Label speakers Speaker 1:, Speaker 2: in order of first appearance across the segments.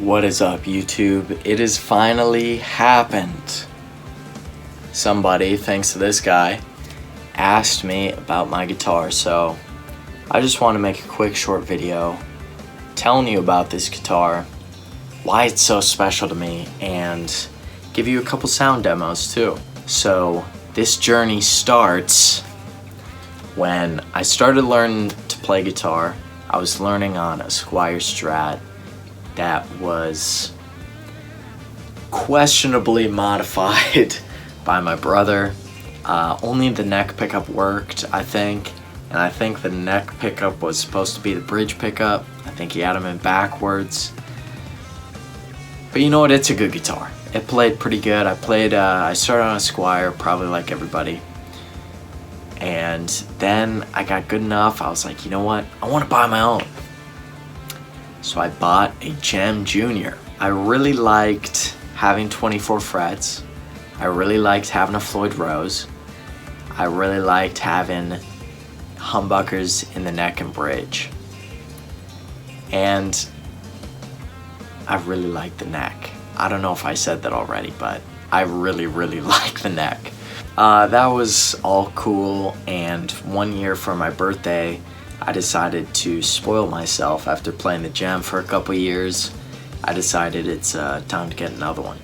Speaker 1: What is up, YouTube? It has finally happened. Somebody, thanks to this guy, asked me about my guitar, so I just want to make a quick short video telling you about this guitar, why it's so special to me, and give you a couple sound demos too. So this journey starts when I started learning to play guitar. I was learning on a Squire Strat that was questionably modified by my brother. Only the neck pickup worked, I think, and I think the neck pickup was supposed to be the bridge pickup. I think he had them in backwards. But you know what, it's a good guitar. It played pretty good. I started on a Squire, probably like everybody. And then I got good enough, I was like, you know what, I want to buy my own. So I bought a Gem Junior. I really liked having 24 frets. I really liked having a Floyd Rose. I really liked having humbuckers in the neck and bridge. And I really liked the neck. I don't know if I said that already, but I really like the neck. That was all cool, and one year for my birthday, I decided to spoil myself after playing the Gem for a couple years. I decided it's time to get another one.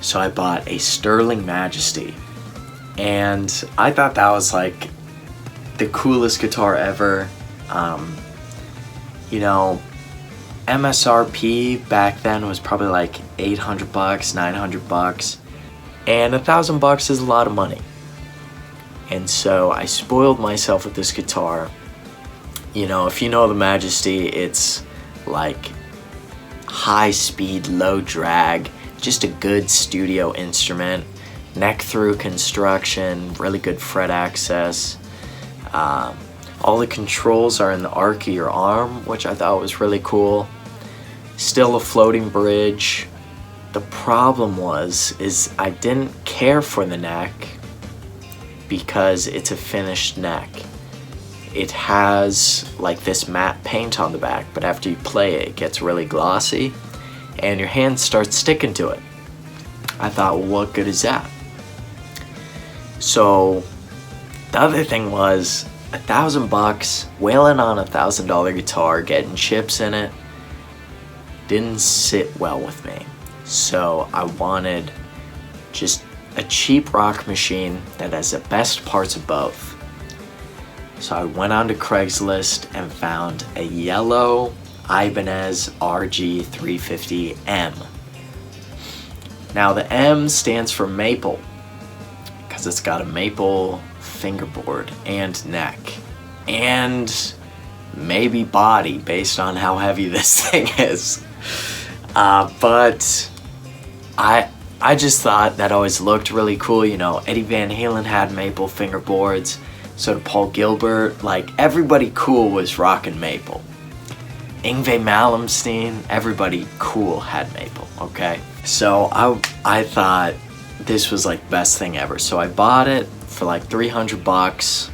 Speaker 1: So I bought a Sterling Majesty, and I thought that was like the coolest guitar ever. You know, MSRP back then was probably like $800, $900, and $1,000 is a lot of money. And so I spoiled myself with this guitar. You know, if you know the Majesty, it's like high speed, low drag, just a good studio instrument, neck through construction, really good fret access. All the controls are in the arc of your arm, which I thought was really cool. Still a floating bridge. The problem is I didn't care for the neck because it's a finished neck. It has like this matte paint on the back, but after you play it, it gets really glossy and your hand starts sticking to it. I thought, well, what good is that? So the other thing was $1,000, wailing on $1,000 guitar, getting chips in it, didn't sit well with me. So I wanted just a cheap rock machine that has the best parts of both. So I went on to Craigslist and found a yellow Ibanez RG350M. Now the M stands for maple because it's got a maple fingerboard and neck and maybe body based on how heavy this thing is. But I just thought that always looked really cool. You know, Eddie Van Halen had maple fingerboards. So did Paul Gilbert. Like, everybody cool was rocking maple. Yngwie Malmsteen, everybody cool had maple, okay? So I thought this was like best thing ever. So I bought it for like $300.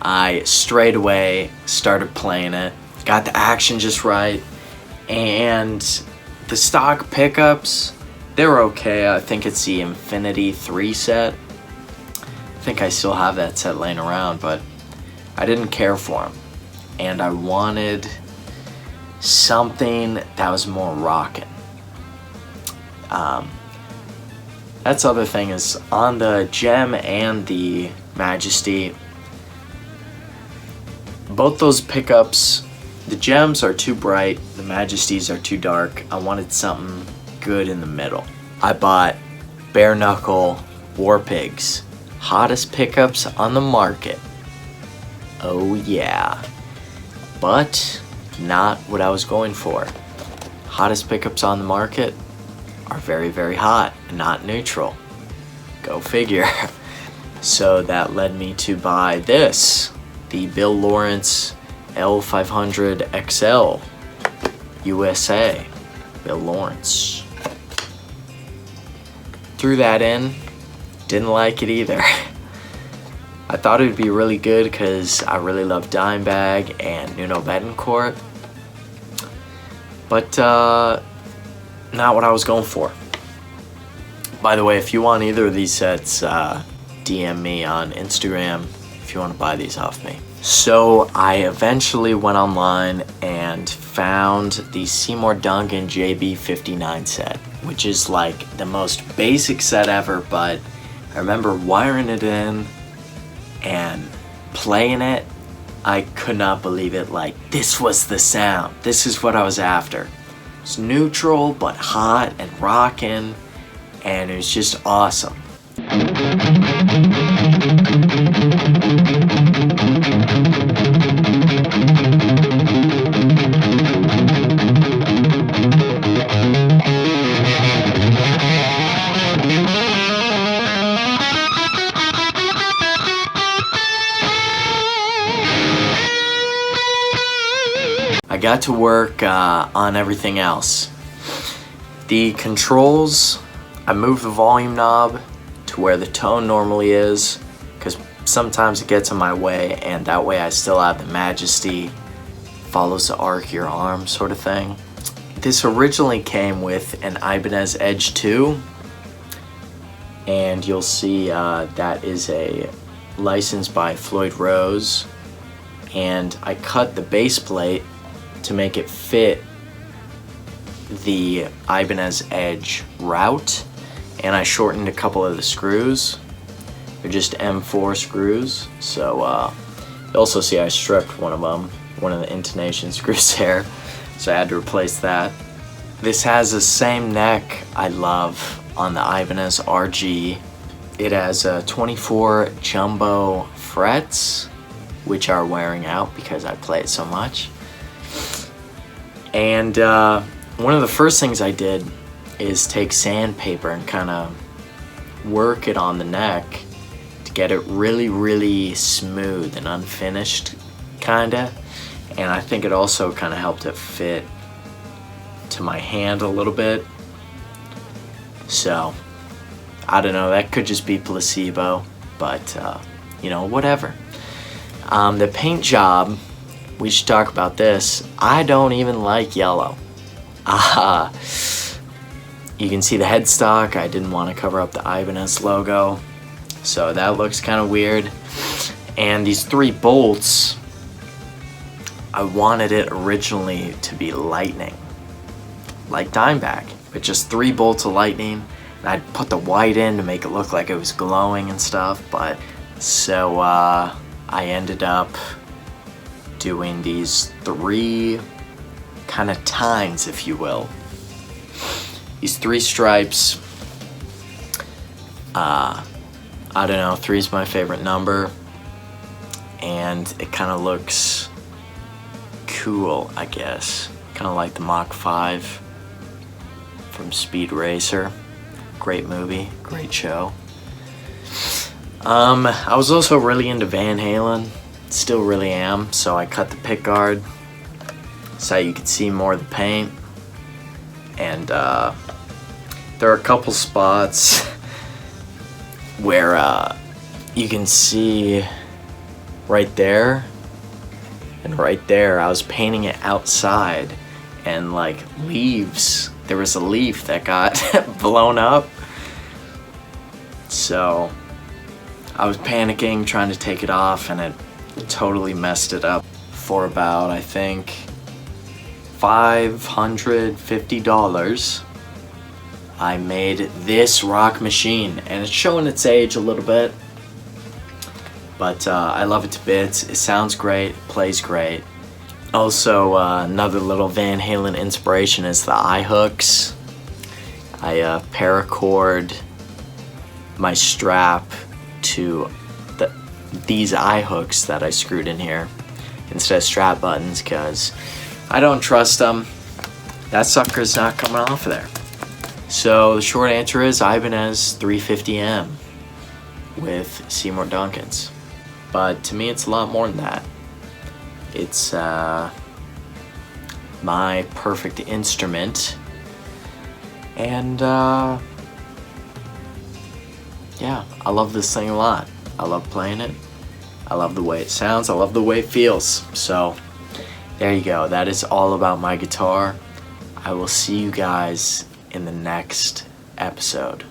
Speaker 1: I straight away started playing it. Got the action just right. And the stock pickups, they're okay. I think it's the Infinity 3 set. I think I still have that set laying around, but I didn't care for them. And I wanted something that was more rockin'. That's the other thing is on the Gem and the Majesty, both those pickups, the Gems are too bright, the Majesties are too dark. I wanted something good in the middle. I bought bare knuckle War Pigs. Hottest pickups on the market. Oh yeah. But not what I was going for. Hottest pickups on the market are very hot and not neutral. Go figure. So that led me to buy this, the Bill Lawrence L500 XL USA. Bill Lawrence. Threw that in. Didn't like it either. I thought it would be really good because I really love Dimebag and Nuno Betancourt. But not what I was going for. By the way, if you want either of these sets, DM me on Instagram if you want to buy these off me. So I eventually went online and found the Seymour Duncan JB59 set, which is like the most basic set ever, but I remember wiring it in and playing it. I could not believe it. Like, this was the sound. This is what I was after. It's neutral but hot and rocking, and it was just awesome. I got to work on everything else. The controls, I moved the volume knob to where the tone normally is, because sometimes it gets in my way, and that way I still have the majesty, follows the arc of your arm sort of thing. This originally came with an Ibanez Edge 2, and you'll see that is a license by Floyd Rose, and I cut the base plate to make it fit the Ibanez Edge route, and I shortened a couple of the screws. They're just M4 screws, so you also see I stripped one of them, one of the intonation screws there, so I had to replace that. This has the same neck I love on the Ibanez RG. It has 24 jumbo frets, which are wearing out because I play it so much. And one of the first things I did is take sandpaper and kind of work it on the neck to get it really, really smooth and unfinished, kinda. And I think it also kind of helped it fit to my hand a little bit. So, I don't know, that could just be placebo, but you know, whatever. The paint job, we should talk about this. I don't even like yellow. You can see the headstock. I didn't want to cover up the Ibanez logo, so that looks kind of weird. And these 3 bolts, I wanted it originally to be lightning, like Dimebag, but just 3 bolts of lightning. And I'd put the white in to make it look like it was glowing and stuff, but so I ended up doing these 3 kind of tines, if you will. These 3 stripes, I don't know, 3 is my favorite number, and it kind of looks cool, I guess. Kind of like the Mach 5 from Speed Racer. Great movie, great show. I was also really into Van Halen, still really am, so I cut the pick guard so you could see more of the paint. And there are a couple spots where you can see right there and right there. I was painting it outside, and like leaves, there was a leaf that got blown up, so I was panicking trying to take it off, and it totally messed it up. For about, I think, $550, I made this rock machine, and it's showing its age a little bit, but I love it to bits. It sounds great, it plays great. Also, another little Van Halen inspiration is the eye hooks. I paracord my strap to these eye hooks that I screwed in here instead of strap buttons, because I don't trust them. That sucker's not coming off of there. So the short answer is Ibanez 350M with Seymour Duncans. But to me, it's a lot more than that. It's my perfect instrument, and yeah, I love this thing a lot. I love playing it. I love the way it sounds. I love the way it feels. So there you go. That is all about my guitar. I will see you guys in the next episode.